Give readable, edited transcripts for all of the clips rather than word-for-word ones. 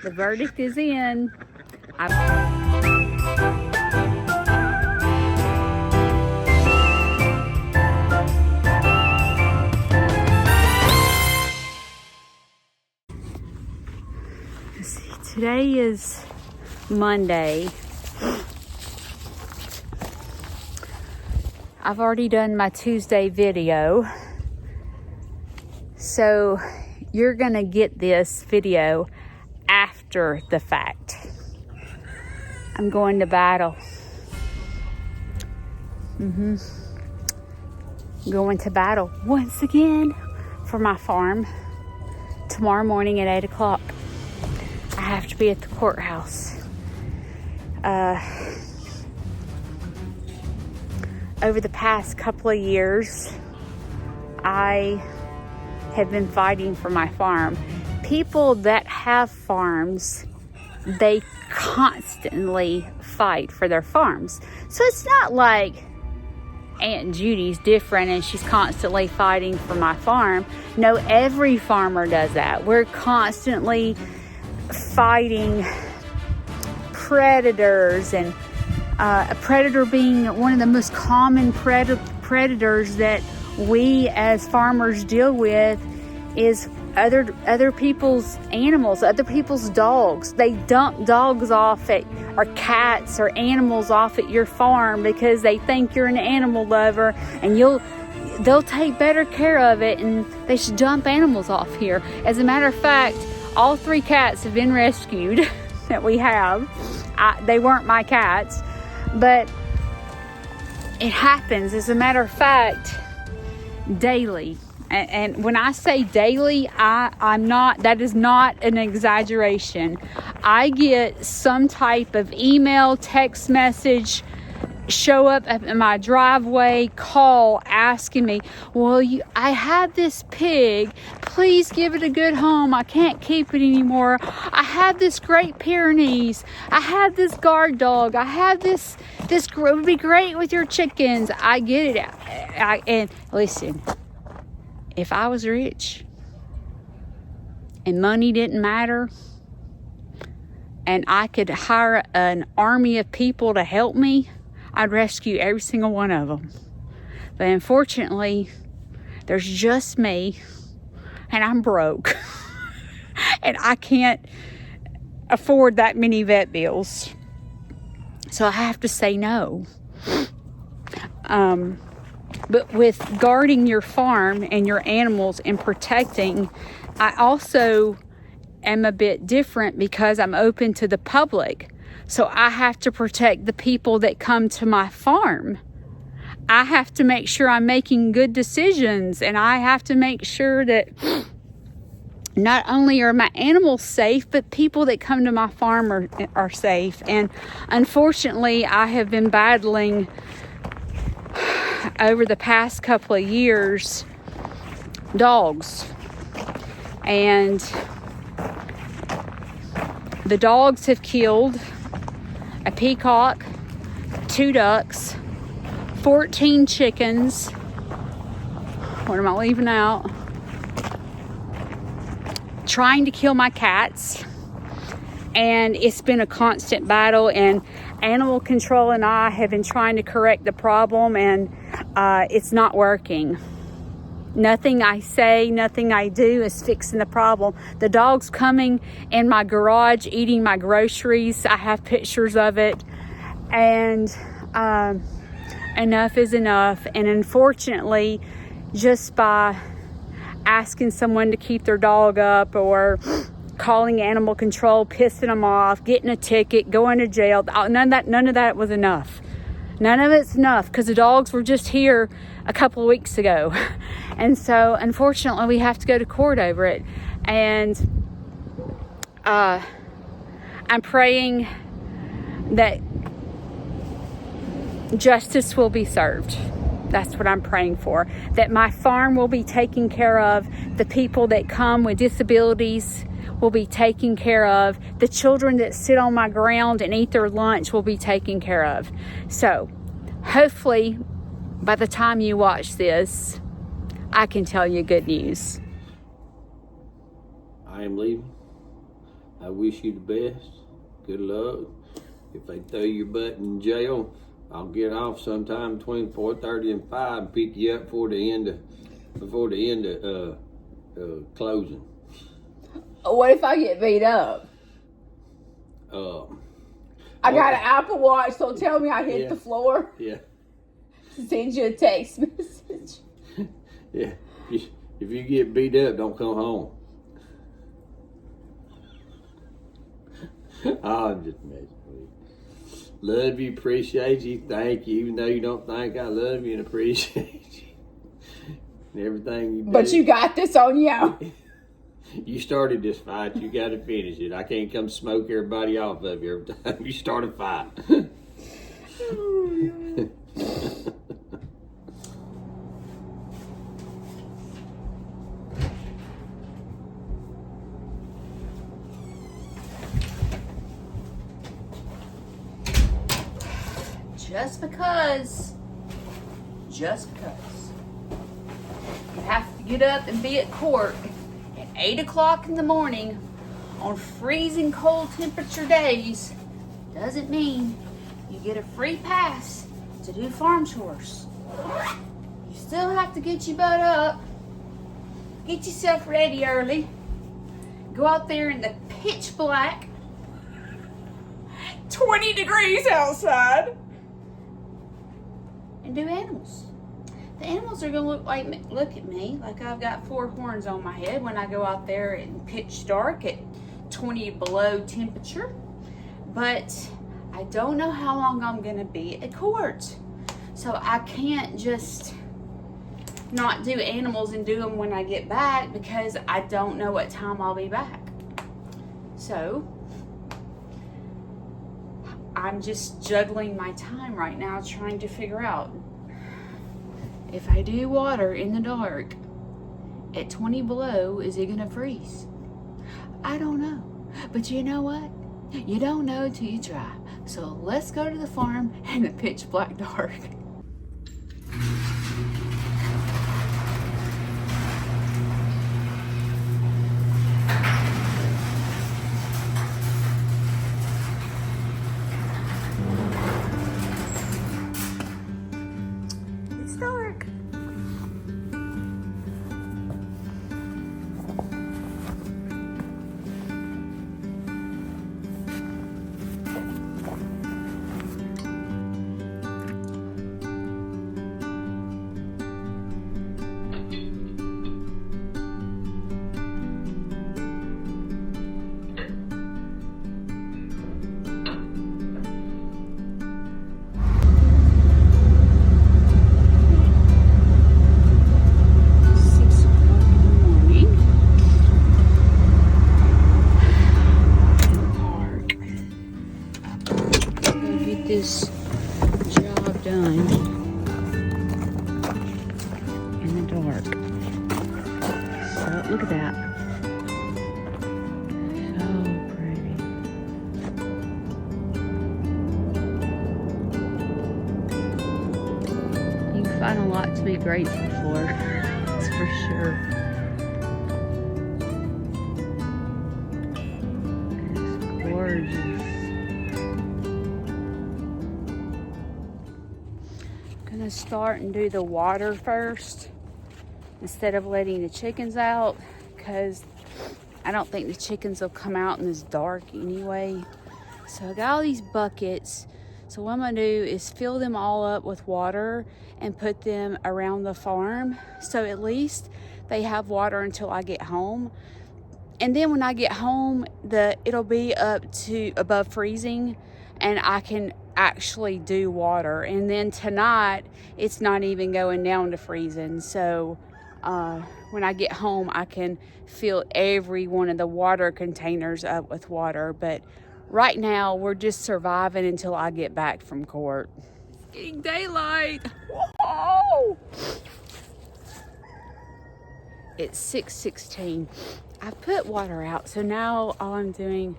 The verdict is in. Today is Monday. I've already done my Tuesday video, so you're gonna get this video after the fact. I'm going to battle. Going to battle once again for my farm tomorrow morning at 8 o'clock. I have to be at the courthouse. Over the past couple of years, I have been fighting for my farm. People that have farms, they constantly fight for their farms. So it's not like Aunt Judy's different and she's constantly fighting for my farm. No, every farmer does that. We're constantly fighting predators, and a predator being one of the most common predators that we as farmers deal with is other people's animals, other people's dogs. They dump dogs off at, or cats or animals off at your farm because they think you're an animal lover, and they'll take better care of it, and they should dump animals off here. As a matter of fact, all 3 cats have been rescued that we have. They weren't my cats, but it happens. As a matter of fact, daily. And when I say daily, that is not an exaggeration. I get some type of email, text message, show up at my driveway, call asking me, well, I have this pig, please give it a good home, I can't keep it anymore. I have this Great Pyrenees, I have this guard dog, I have this it would be great with your chickens. I get it. And listen, if I was rich and money didn't matter and I could hire an army of people to help me, I'd rescue every single one of them. But unfortunately, there's just me, and I'm broke. And I can't afford that many vet bills. So I have to say no. But with guarding your farm and your animals and protecting, I also am a bit different because I'm open to the public. So I have to protect the people that come to my farm. I have to make sure I'm making good decisions, and I have to make sure that not only are my animals safe, but people that come to my farm are safe. And unfortunately, I have been battling over the past couple of years dogs. And the dogs have killed a peacock, 2 ducks, 14 chickens. What am I leaving out? Trying to kill my cats. And it's been a constant battle, and animal control and I have been trying to correct the problem, and it's not working. Nothing I say, nothing I do is fixing the problem. The dog's coming in my garage, eating my groceries. I have pictures of it. And enough is enough. And unfortunately, just by asking someone to keep their dog up, or calling animal control, pissing them off, getting a ticket, going to jail, none of that was enough. None of it's enough, because the dogs were just here a couple of weeks ago. And so, unfortunately, we have to go to court over it. And I'm praying that justice will be served. That's what I'm praying for. That my farm will be taken care of. The people that come with disabilities will be taken care of. The children that sit on my ground and eat their lunch will be taken care of. So, hopefully, by the time you watch this, I can tell you good news. I am leaving. I wish you the best. Good luck. If they throw your butt in jail, I'll get off sometime between 4:30 and 5 and pick you up before the end of closing. What if I get beat up? I got an Apple Watch, so tell me I hit the floor. Yeah. Send you a text message. Yeah. If you get beat up, don't come home. I'm just messing with you. Love you, appreciate you, thank you. Even though you don't think I love you and appreciate you. And everything you do. But you got this on you. You started this fight, you got to finish it. I can't come smoke everybody off of you every time you start a fight. Just because you have to get up and be at court at 8 o'clock in the morning on freezing cold temperature days doesn't mean you get a free pass to do farm chores. You still have to get your butt up, get yourself ready early, go out there in the pitch black, 20 degrees outside, and do animals. The animals are gonna look at me like I've got 4 horns on my head when I go out there in pitch dark at 20 below temperature. But I don't know how long I'm gonna be at court. So I can't just not do animals and do them when I get back because I don't know what time I'll be back. So I'm just juggling my time right now, trying to figure out if I do water in the dark at 20 below, is it gonna freeze? I don't know. But you know what? You don't know till you try. So let's go to the farm in the pitch black dark. It's dark. This job done in the dark. So look at that. So pretty. You can find a lot to be grateful for. That's for sure. It's gorgeous. Gonna start and do the water first instead of letting the chickens out, because I don't think the chickens will come out in this dark anyway. So I got all these buckets. So what I'm gonna do is fill them all up with water and put them around the farm, so at least they have water until I get home. And then when I get home, it'll be up to above freezing and I can actually do water. And then tonight it's not even going down to freezing, so when I get home I can fill every one of the water containers up with water. But right now we're just surviving until I get back from court. It's getting daylight. Whoa! It's 6:16. I put water out, so now all I'm doing,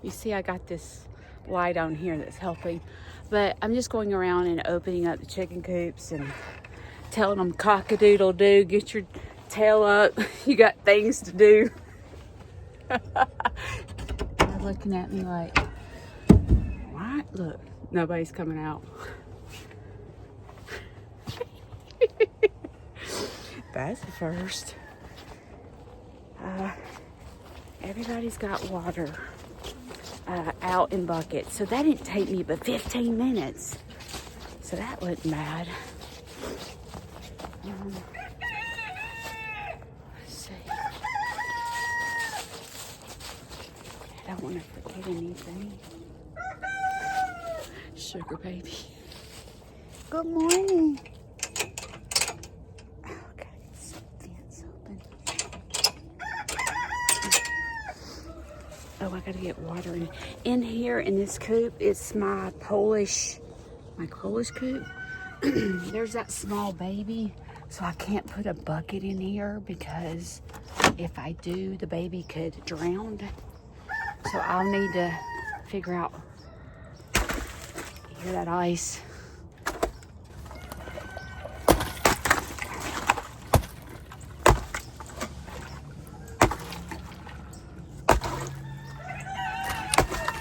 you see I got this light on here that's helping, but I'm just going around and opening up the chicken coops and telling them cock-a-doodle-doo, get your tail up, you got things to do. looking at me like, what? Look, nobody's coming out. That's the first. Everybody's got water out in buckets. So that didn't take me but 15 minutes. So that wasn't bad. Let's see. I don't want to forget anything. Sugar baby. Good morning. Okay, fence open. Oh, I gotta get water in here in this coop. It's my Polish coop. There's that small baby, so I can't put a bucket in here because if I do, the baby could drown. So I'll need to figure out. Hear that ice?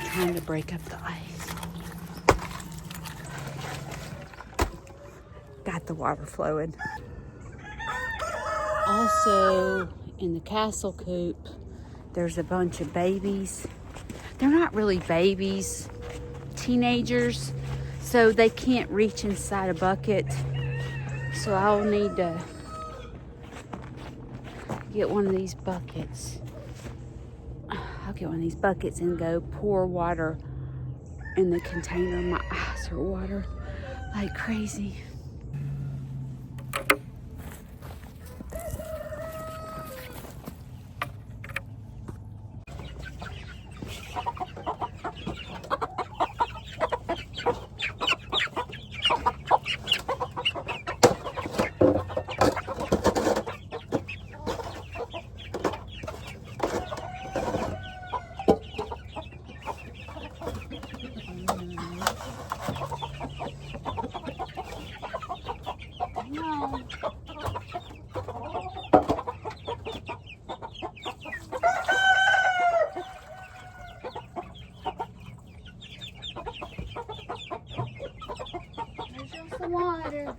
Trying to break up the ice. Got the water flowing. Also, in the castle coop, there's a bunch of babies. They're not really babies, teenagers, so they can't reach inside a bucket. So I'll need to get one of these buckets. I'll get one of these buckets and go pour water in the container. My eyes are watering like crazy. Water.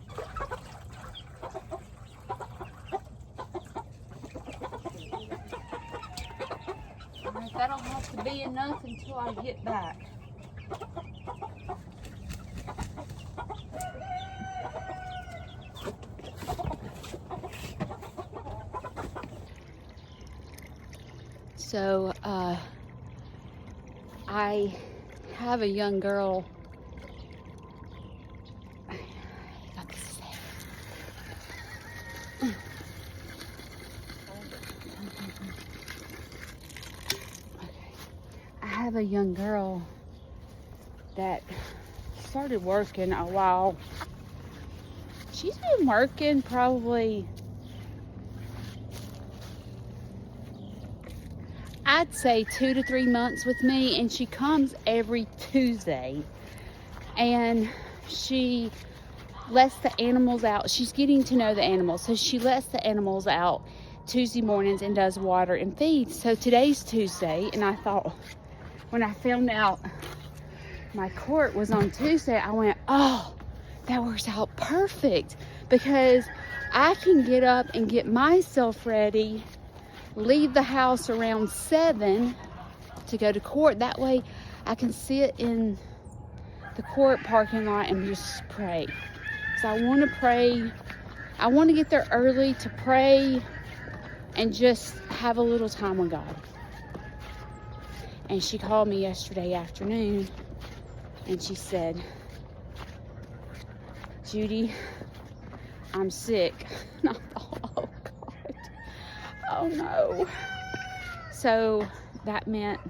Alright, that'll have to be enough until I get back. So, I have a young girl. I have a young girl that started working a while. She's been working probably, I'd say 2 to 3 months with me, and she comes every Tuesday and she lets the animals out. She's getting to know the animals, so she lets the animals out Tuesday mornings and does water and feed. So today's Tuesday, and I thought, when I found out my court was on Tuesday, I went, oh, that works out perfect, because I can get up and get myself ready, leave the house around 7 to go to court. That way I can sit in the court parking lot and just pray. So I want to pray. I want to get there early to pray and just have a little time with God. And she called me yesterday afternoon and she said, Judy, I'm sick. And I thought, oh God, oh no. So that meant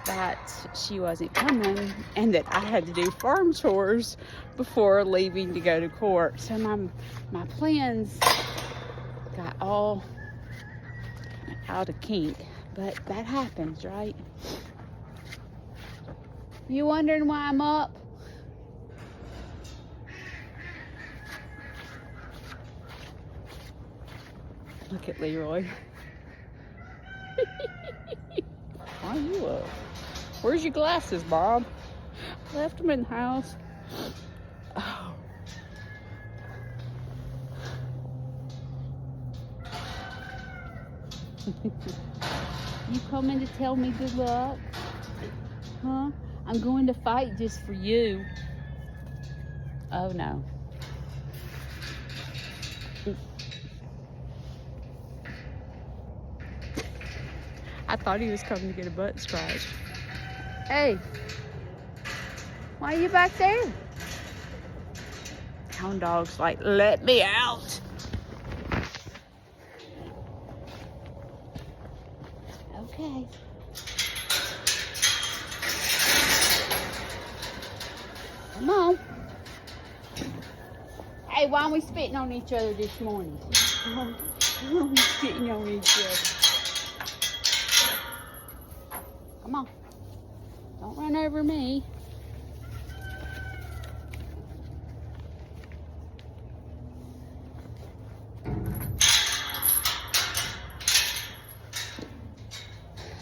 that she wasn't coming and that I had to do farm chores before leaving to go to court. So my plans got all out of kink. But that happens, right? You wondering why I'm up? Look at Leroy. Why are you up? Where's your glasses, Bob? Left them in the house. Oh. You coming to tell me good luck? Huh? I'm going to fight just for you. Oh no. I thought he was coming to get a butt scratch. Hey, why are you back there? Hound dog's like, let me out. Okay. Come on. Hey, why aren't we spitting on each other this morning? Why are we spitting on each other? Come on. Don't run over me.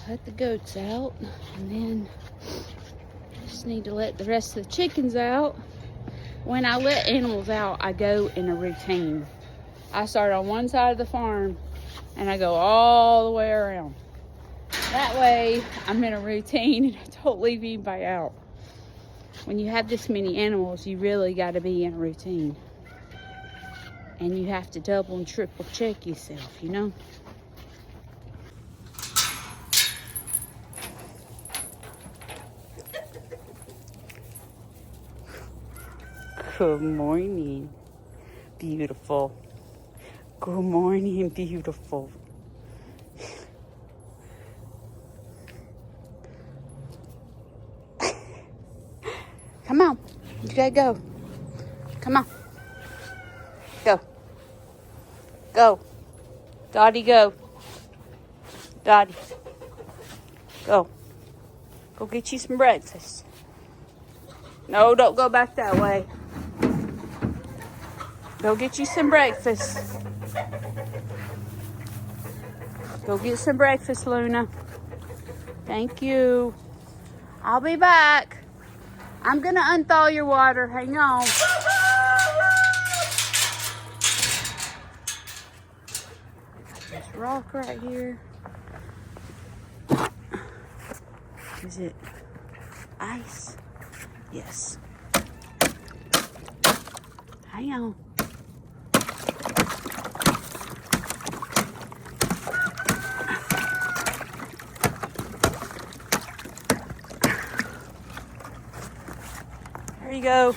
Let the goats out, and then just need to let the rest of the chickens out. When I let animals out, I go in a routine. I start on one side of the farm and I go all the way around. That way I'm in a routine and I don't leave anybody out. When you have this many animals, you really got to be in a routine. And you have to double and triple check yourself, you know? Good morning, beautiful. Good morning, beautiful. Come on, you gotta go. Come on. Go. Go. Dottie, go. Dottie. Go. Go get you some breakfast. No, don't go back that way. Go get you some breakfast. Go get some breakfast, Luna. Thank you. I'll be back. I'm gonna unthaw your water. Hang on. This rock right here. Is it ice? Yes. Hang on. There you go.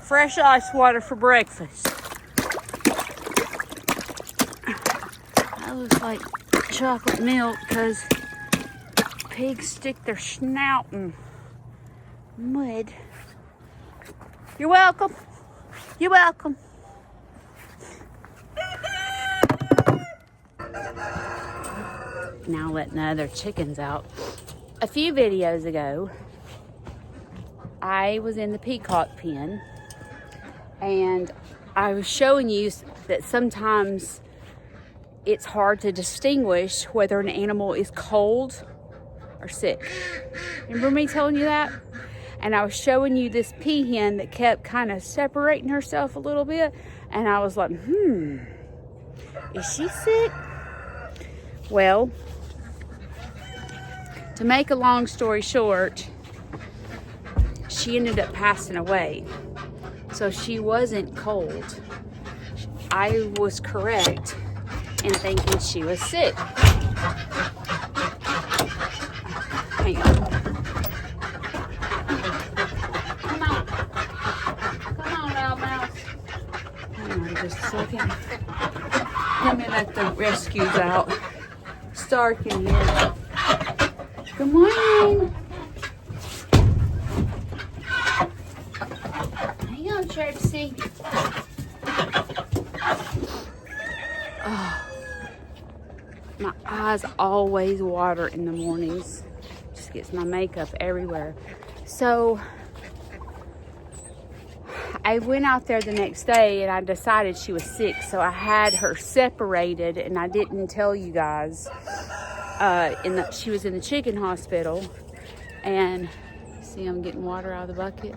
Fresh ice water for breakfast. That looks like chocolate milk because pigs stick their snout in mud. You're welcome. You're welcome. Now letting the other chickens out. A few videos ago, I was in the peacock pen and I was showing you that sometimes it's hard to distinguish whether an animal is cold or sick. Remember me telling you that? And I was showing you this peahen that kept kind of separating herself a little bit. And I was like, is she sick? Well, to make a long story short, she ended up passing away. So she wasn't cold. I was correct in thinking she was sick. Hang on. Come on. Come on, Loudmouth. Hang on just a second. Let me let the rescues out. Stark in here. Good morning. Hang on, Trixie. Oh, my eyes always water in the mornings. Just gets my makeup everywhere. So I went out there the next day and I decided she was sick. So I had her separated and I didn't tell you guys. she was in the chicken hospital, and see, I'm getting water out of the bucket.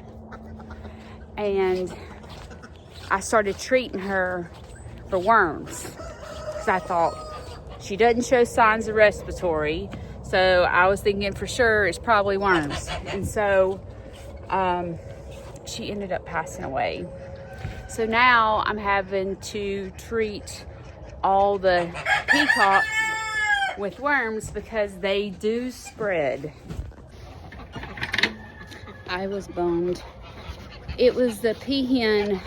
And I started treating her for worms because I thought she doesn't show signs of respiratory, so I was thinking for sure it's probably worms. And so she ended up passing away. So now I'm having to treat all the peacocks with worms because they do spread. I was bummed. It was the peahen.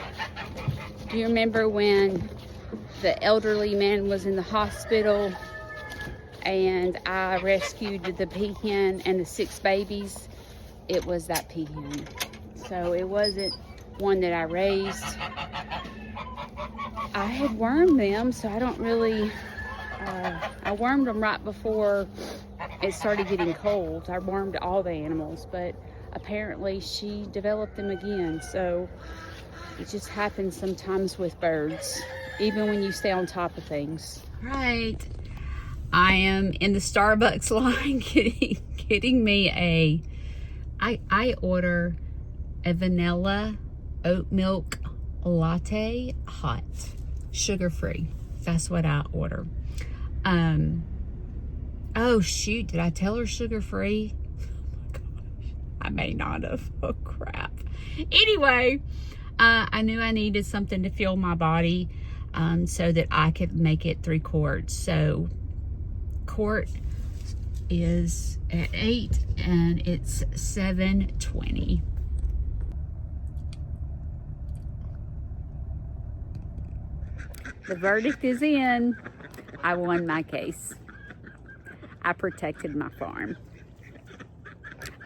Do you remember when the elderly man was in the hospital and I rescued the peahen and the 6 babies? It was that peahen. So it wasn't one that I raised. I had wormed them, so I don't really, I wormed them right before it started getting cold. I wormed all the animals, but apparently she developed them again. So it just happens sometimes with birds, even when you stay on top of things. Right. I am in the Starbucks line getting me I order a vanilla oat milk latte hot, sugar-free. That's what I order. Oh shoot, did I tell her sugar-free? Oh my gosh, I may not have. Oh crap. Anyway, I knew I needed something to fill my body so that I could make it 3 quarts. So quart is at 8 and it's $7.20. The verdict is in. I won my case. I protected my farm.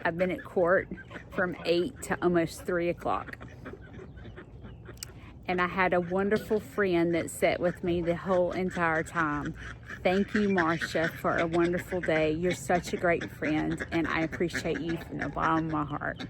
I've been at court from 8 to almost 3 o'clock. And I had a wonderful friend that sat with me the whole entire time. Thank you, Marcia, for a wonderful day. You're such a great friend, and I appreciate you from the bottom of my heart.